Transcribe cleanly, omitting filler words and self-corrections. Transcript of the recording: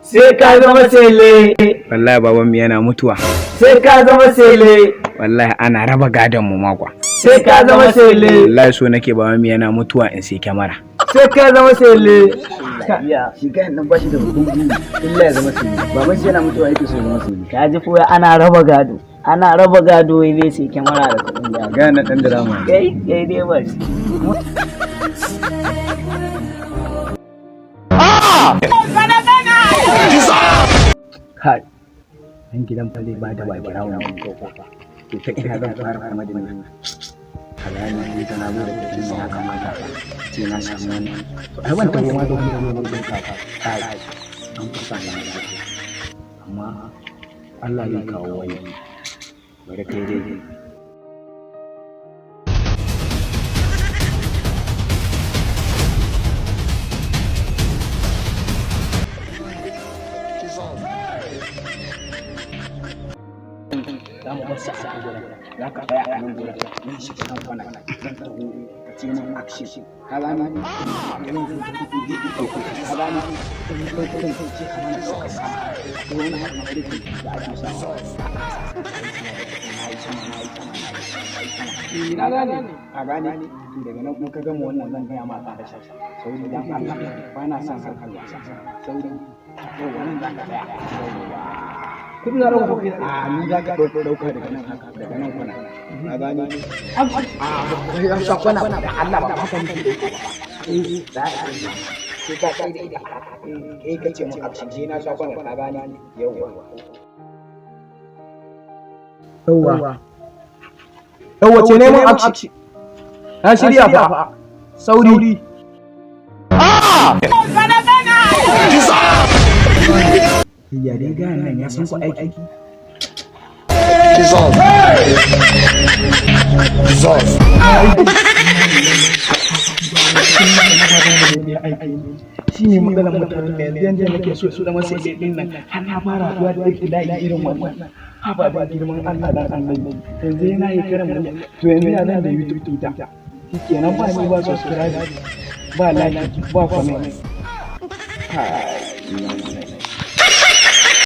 Sai ka zama sele. Wallahi baban mu yana mutuwa. Sai ka zama sele. Wallahi ana raba gadon mu makwa. Sai ka zama sele. Wallahi so nake baban mu yana mutuwa in sai kyamara. Sai ka zama sele. Shi kai nan bashi da babban guri. Illa ya zama sele. Baban shi yana mutuwa yake so ya zama sele. Ka ji ko ana raba gado. Ana raba gado wai zai sai kyamara da kuɗin gado. Ga na dan drama. Kai dai ba shi. Kai. An gidan fa zai bada ba kira wannan koko. To ta ina zan fara kuma da ni. Halani ne tana mu da kudin ya kamata. Ce na samu wani. To ai ban tawo ma da wani kaka. Kai. An kusa da ni. Amma Allah ya kawo wani. Bari kai dai. Zamu bar sa a gurin. Za ka tsaya a nan gurin. Mun shi kan kwana. Zan taho ka ce min action. Ka gane ni? Yanzu ka gane ni? Kan ce ka mana suka sa. Ko wani abu na rike da ake sa. Na gane. Ka gane ni? Daga nan kuma ka gama wannan zan gaya ma tsada shi. Sauri dan Allah ba na son harkar wasa. Sauri. Ko wannan za ka tsaya. Kudin na rawa kofi a ni za ka ɗauka daga nan haka daga nan kwana a gani a sa kwana da Allah ba haka ne za a yi sai ka kai da kai ce mu action je na sa kwana a gani yawwa ce ne mun action na shirya fa sauri ya dai gane nan ya san ku aiki. Dissolve. Shi ne matsalar mutane da yanzu nake so su zama sai ɗin nan har na fara haɗuwa da yake da irin wannan. Haba da girman Allah dan annabi. Yanzu yana yi kiran mu to yanzu ya zan da YouTube ta. Shikenan ba ni ba subscribe ba like ba comment.